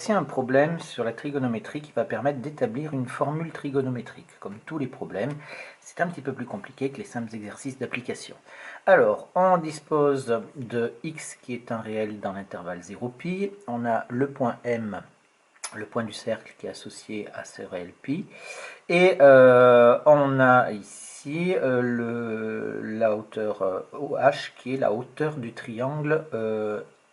C'est un problème sur la trigonométrie qui va permettre d'établir une formule trigonométrique. Comme tous les problèmes, c'est un petit peu plus compliqué que les simples exercices d'application. Alors, on dispose de x qui est un réel dans l'intervalle 0π. On a le point M, le point du cercle qui est associé à ce réel π. Et on a ici la hauteur OH qui est la hauteur du triangle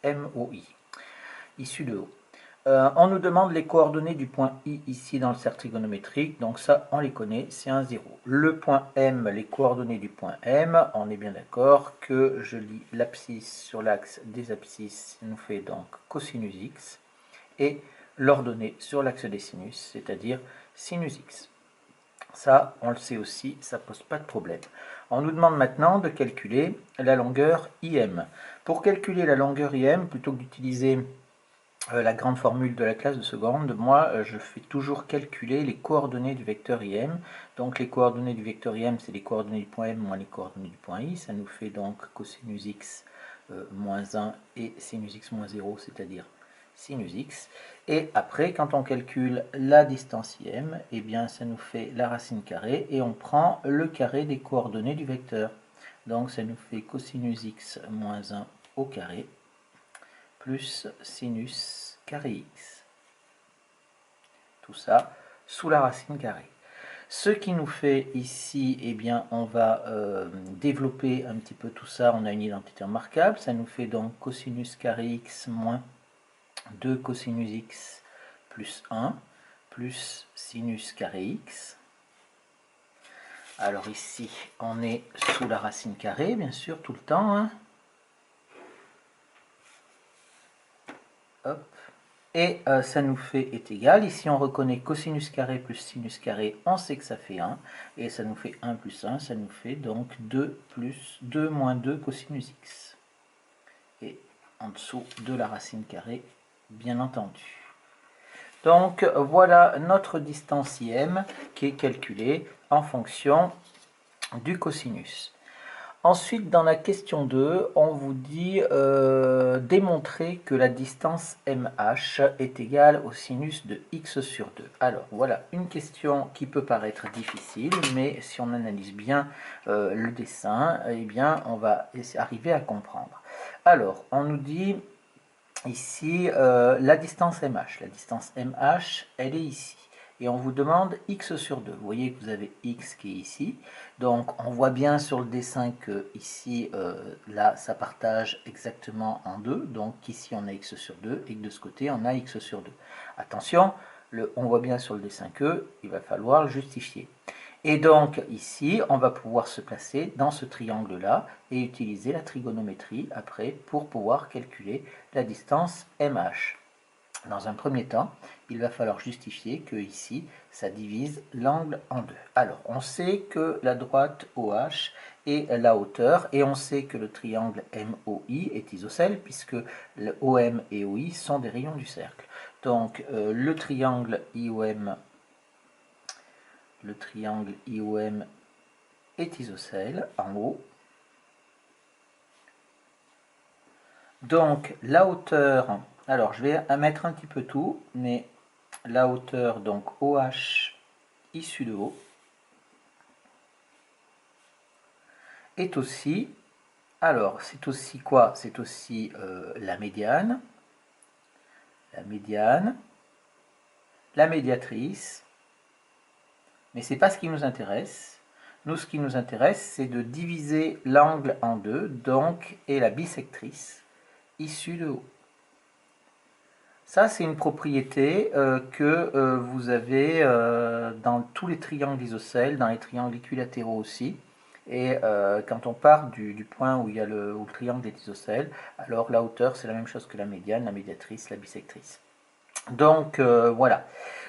MOI, issu de haut. On nous demande les coordonnées du point I ici dans le cercle trigonométrique, donc ça on les connaît, c'est un 0. Le point M, les coordonnées du point M, on est bien d'accord que je lis l'abscisse sur l'axe des abscisses, ça nous fait donc cosinus x, et l'ordonnée sur l'axe des sinus, c'est-à-dire sinus x. Ça, on le sait aussi, ça ne pose pas de problème. On nous demande maintenant de calculer la longueur IM. Pour calculer la longueur IM, plutôt que d'utiliser la grande formule de la classe de seconde, moi je fais toujours calculer les coordonnées du vecteur IM. Donc les coordonnées du vecteur IM, c'est les coordonnées du point M moins les coordonnées du point I. Ça nous fait donc cosinus x moins 1 et sinus x moins 0, c'est-à-dire sinus x. Et après, quand on calcule la distance IM, eh bien ça nous fait la racine carrée et on prend le carré des coordonnées du vecteur. Donc ça nous fait cosinus x moins 1 au carré plus sinus carré x. Tout ça sous la racine carrée. Ce qui nous fait ici, eh bien, on va développer un petit peu tout ça. On a une identité remarquable. Ça nous fait donc cosinus carré x moins 2 cosinus x plus 1 plus sinus carré x. Alors ici, on est sous la racine carrée, bien sûr, tout le temps. Hein. Hop. Et ça nous fait est égal. Ici, on reconnaît cosinus carré plus sinus carré, on sait que ça fait 1. Et ça nous fait 1 plus 1, ça nous fait donc 2 plus 2 moins 2 cosinus x. Et en dessous de la racine carrée, bien entendu. Donc, voilà notre distance IM qui est calculée en fonction du cosinus. Ensuite, dans la question 2, on vous dit démontrer que la distance MH est égale au sinus de x sur 2. Alors, voilà une question qui peut paraître difficile, mais si on analyse bien le dessin, eh bien, on va arriver à comprendre. Alors, on nous dit ici la distance MH. La distance MH, elle est ici. Et on vous demande x sur 2. Vous voyez que vous avez x qui est ici. Donc on voit bien sur le dessin que ici, là, ça partage exactement en deux. Donc ici on a x sur 2 et que de ce côté on a x sur 2. Attention, on voit bien sur le dessin que il va falloir le justifier. Et donc ici, on va pouvoir se placer dans ce triangle-là et utiliser la trigonométrie après pour pouvoir calculer la distance MH. Dans un premier temps, il va falloir justifier que ici, ça divise l'angle en deux. Alors, on sait que la droite OH est la hauteur et on sait que le triangle MOI est isocèle puisque le OM et OI sont des rayons du cercle. Donc, le triangle IOM est isocèle en haut. Donc la hauteur, alors je vais mettre un petit peu tout, mais la hauteur donc OH issue de haut est aussi, alors c'est aussi quoi? C'est aussi la médiane, la médiatrice, mais c'est pas ce qui nous intéresse. Nous, ce qui nous intéresse, c'est de diviser l'angle en deux, donc, et la bisectrice issue de haut. Ça, c'est une propriété que vous avez dans tous les triangles isocèles, dans les triangles équilatéraux aussi. Et quand on part du point où le triangle est isocèle, alors la hauteur, c'est la même chose que la médiane, la médiatrice, la bisectrice. Donc, voilà.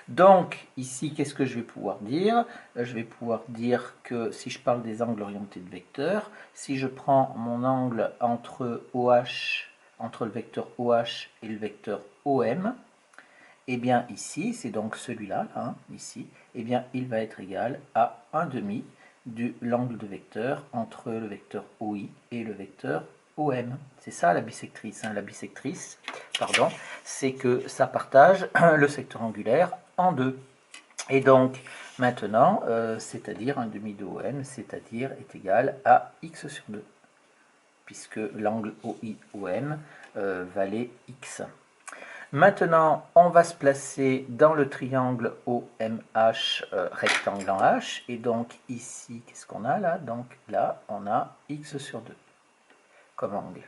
Donc, ici, qu'est-ce que je vais pouvoir dire? Je vais pouvoir dire que si je parle des angles orientés de vecteurs, si je prends mon angle entre le vecteur OH et le vecteur OM, et bien ici, c'est donc celui-là, hein, ici, et bien il va être égal à 1/2 de l'angle de vecteur entre le vecteur OI et le vecteur OM. C'est ça la bisectrice. Hein. La bisectrice, pardon, c'est que ça partage le secteur angulaire en deux. Et donc, maintenant, c'est-à-dire un demi de OM, c'est-à-dire est égal à x sur 2, puisque l'angle OI-OM valait x. Maintenant, on va se placer dans le triangle OMH, rectangle en H, et donc ici, qu'est-ce qu'on a là? Donc là, on a x sur 2 comme angle.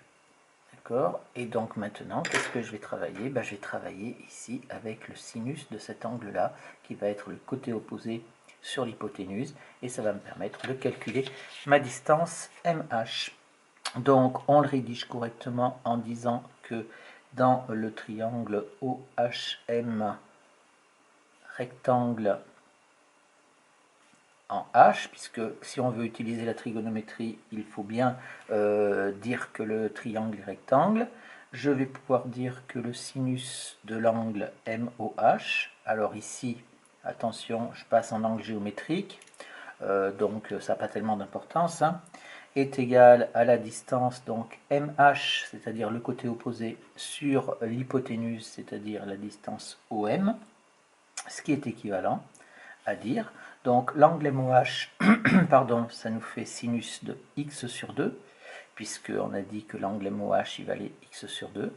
D'accord? Et donc maintenant, qu'est-ce que je vais travailler? Je vais travailler ici avec le sinus de cet angle-là, qui va être le côté opposé sur l'hypoténuse, et ça va me permettre de calculer ma distance MH. Donc on le rédige correctement en disant que dans le triangle OHM rectangle en H, puisque si on veut utiliser la trigonométrie, il faut bien dire que le triangle est rectangle. Je vais pouvoir dire que le sinus de l'angle MOH, alors ici, attention, je passe en angle géométrique, donc ça n'a pas tellement d'importance, hein, est égal à la distance donc MH, c'est-à-dire le côté opposé, sur l'hypoténuse, c'est-à-dire la distance OM, ce qui est équivalent à dire, donc l'angle MOH, pardon, ça nous fait sinus de x sur 2, puisqu'on a dit que l'angle MOH il valait x sur 2,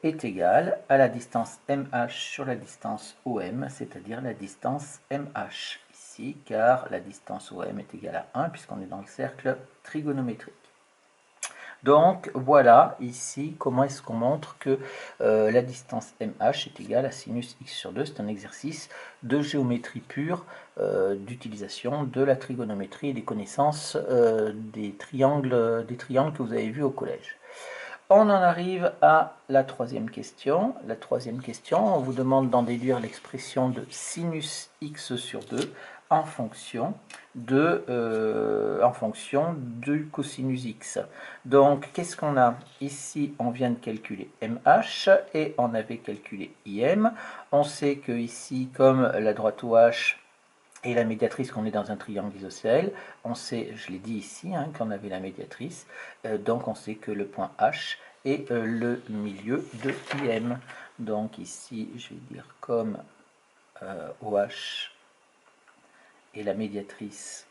est égal à la distance MH sur la distance OM, c'est-à-dire la distance MH ici, car la distance OM est égale à 1, puisqu'on est dans le cercle trigonométrique. Donc voilà ici comment est-ce qu'on montre que la distance MH est égale à sinus x sur 2. C'est un exercice de géométrie pure, d'utilisation de la trigonométrie et des connaissances des triangles que vous avez vus au collège. On en arrive à la troisième question. La troisième question, on vous demande d'en déduire l'expression de sinus x sur 2 en fonction du cosinus x. Donc, qu'est-ce qu'on a? Ici, on vient de calculer MH et on avait calculé IM. On sait que ici, comme la droite OH et la médiatrice, qu'on est dans un triangle isocèle, on sait, je l'ai dit ici, hein, qu'on avait la médiatrice, donc on sait que le point H est le milieu de IM. Donc ici, je vais dire comme OH et la médiatrice,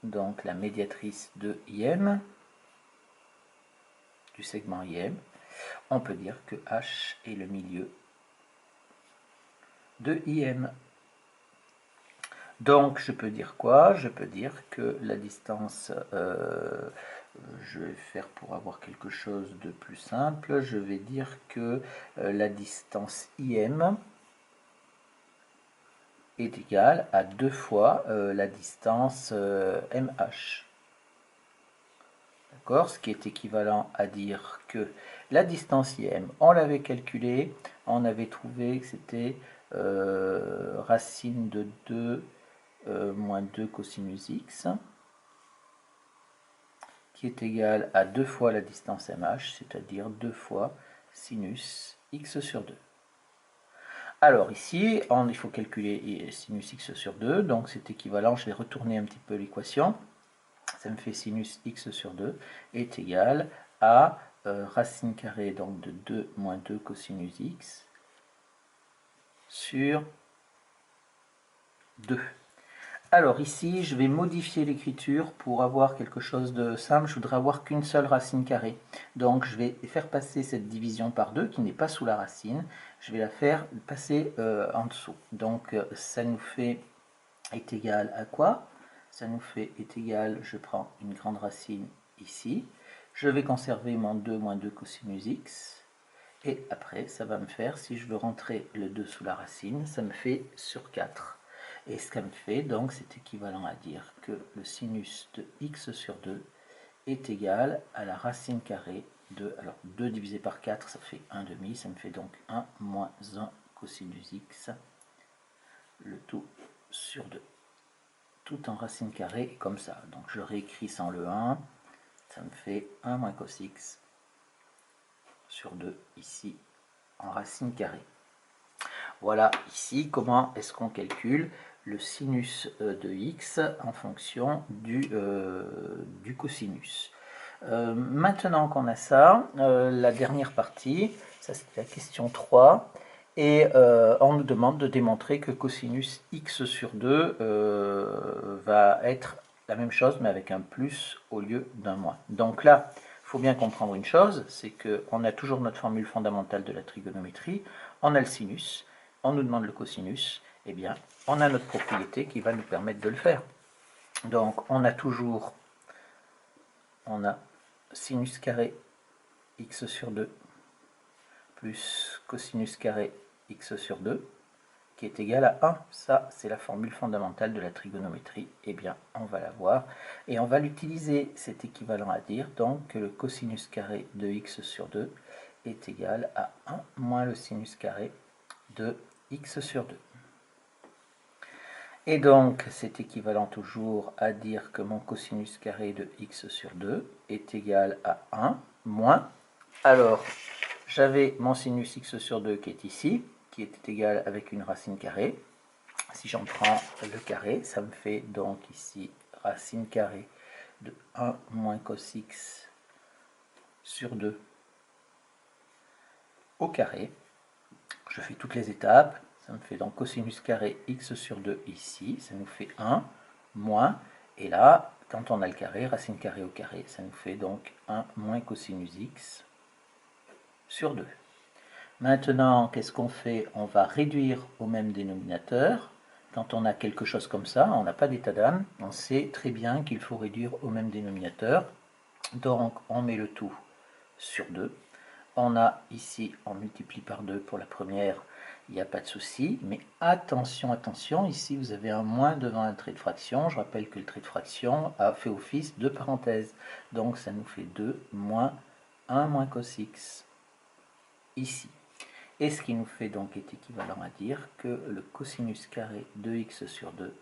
donc la médiatrice de IM, du segment IM, on peut dire que H est le milieu de IM. Donc je peux dire quoi? Je peux dire que la distance, je vais faire pour avoir quelque chose de plus simple, je vais dire que la distance IM est égale à 2 fois la distance MH. D'accord? Ce qui est équivalent à dire que la distance IM, on l'avait calculée, on avait trouvé que c'était racine de 2 moins 2 cosinus x, qui est égal à 2 fois la distance MH, c'est-à-dire 2 fois sinus x sur 2. Alors ici, il faut calculer sinus x sur 2, donc c'est équivalent, je vais retourner un petit peu l'équation, ça me fait sinus x sur 2 est égal à racine carrée donc de 2 moins 2 cosinus x sur 2. Alors ici, je vais modifier l'écriture pour avoir quelque chose de simple. Je voudrais avoir qu'une seule racine carrée. Donc je vais faire passer cette division par 2 qui n'est pas sous la racine. Je vais la faire passer en dessous. Donc ça nous fait est égal à quoi? Ça nous fait est égal, je prends une grande racine ici. Je vais conserver mon 2 moins 2 cosinus x. Et après, ça va me faire, si je veux rentrer le 2 sous la racine, ça me fait sur 4. Et ce que ça me fait, donc, c'est équivalent à dire que le sinus de x sur 2 est égal à la racine carrée de, alors 2 divisé par 4, ça fait 1 demi, ça me fait donc 1 moins 1 cosinus x, le tout sur 2. Tout en racine carrée, comme ça. Donc je réécris sans le 1, ça me fait 1 moins cos x sur 2, ici, en racine carrée. Voilà ici comment est-ce qu'on calcule le sinus de x en fonction du cosinus. Maintenant qu'on a ça, la dernière partie, ça c'était la question 3, et on nous demande de démontrer que cosinus x sur 2 va être la même chose mais avec un plus au lieu d'un moins. Donc là, il faut bien comprendre une chose, c'est qu'on a toujours notre formule fondamentale de la trigonométrie, on a le sinus, on nous demande le cosinus, et bien on a notre propriété qui va nous permettre de le faire. Donc on a toujours, sinus carré x sur 2 plus cosinus carré x sur 2 qui est égal à 1. Ça, c'est la formule fondamentale de la trigonométrie. Eh bien, on va la voir et on va l'utiliser. C'est équivalent à dire donc que le cosinus carré de x sur 2 est égal à 1 moins le sinus carré de x sur 2. Et donc, c'est équivalent toujours à dire que mon cosinus carré de x sur 2 est égal à 1 moins, alors, j'avais mon sinus x sur 2 qui est ici, qui était égal avec une racine carrée. Si j'en prends le carré, ça me fait donc ici racine carrée de 1 moins cos x sur 2 au carré. Je fais toutes les étapes. Ça me fait donc cosinus carré x sur 2 ici, ça nous fait 1, moins, et là, quand on a le carré, racine carrée au carré, ça nous fait donc 1 moins cosinus x sur 2. Maintenant, qu'est-ce qu'on fait? On va réduire au même dénominateur. Quand on a quelque chose comme ça, on n'a pas d'état d'âme, on sait très bien qu'il faut réduire au même dénominateur. Donc, on met le tout sur 2. On a ici, on multiplie par 2 pour la première, il n'y a pas de souci, mais attention, attention, ici vous avez un moins devant un trait de fraction. Je rappelle que le trait de fraction a fait office de parenthèse. Donc ça nous fait 2 moins 1 moins cos x ici. Et ce qui nous fait donc est équivalent à dire que le cosinus carré de x sur 2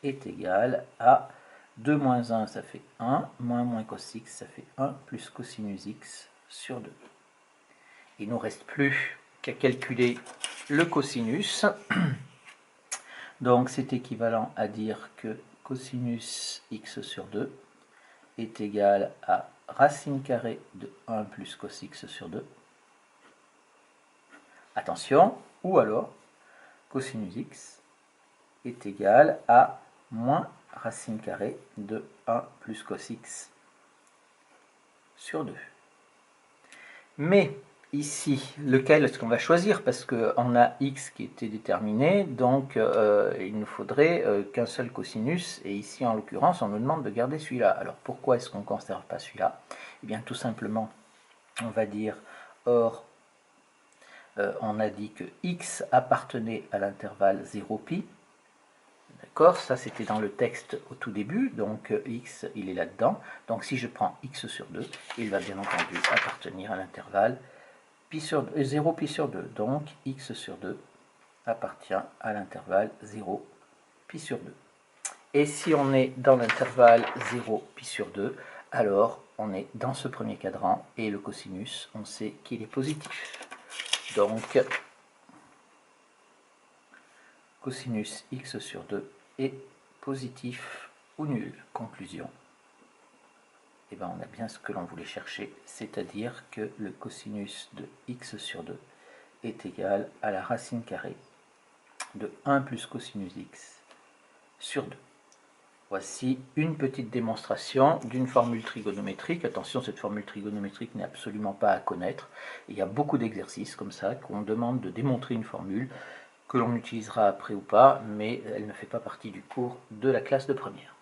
est égal à 2 moins 1, ça fait 1, moins cos x, ça fait 1 plus cosinus x sur 2. Il ne nous reste plus qu'à calculer le cosinus. Donc c'est équivalent à dire que cosinus x sur 2 est égal à racine carrée de 1 plus cos x sur 2. Attention, ou alors cosinus x est égal à moins racine carrée de 1 plus cos x sur 2. Mais ici, lequel est-ce qu'on va choisir? Parce qu'on a x qui était déterminé, donc il nous faudrait qu'un seul cosinus, et ici en l'occurrence on nous demande de garder celui-là. Alors pourquoi est-ce qu'on ne conserve pas celui-là? Eh bien tout simplement, on va dire, or, on a dit que x appartenait à l'intervalle 0π. D'accord, ça c'était dans le texte au tout début, donc x il est là-dedans. Donc si je prends x sur 2, il va bien entendu appartenir à l'intervalle 0 pi sur 2. Donc x sur 2 appartient à l'intervalle 0 pi sur 2. Et si on est dans l'intervalle 0 pi sur 2, alors on est dans ce premier cadran et le cosinus, on sait qu'il est positif. Donc cosinus x sur 2 est positif ou nul. Conclusion. Et bien on a bien ce que l'on voulait chercher, c'est-à-dire que le cosinus de x sur 2 est égal à la racine carrée de 1 plus cosinus x sur 2. Voici une petite démonstration d'une formule trigonométrique. Attention, cette formule trigonométrique n'est absolument pas à connaître. Il y a beaucoup d'exercices comme ça qu'on demande de démontrer une formule que l'on utilisera après ou pas, mais elle ne fait pas partie du cours de la classe de première.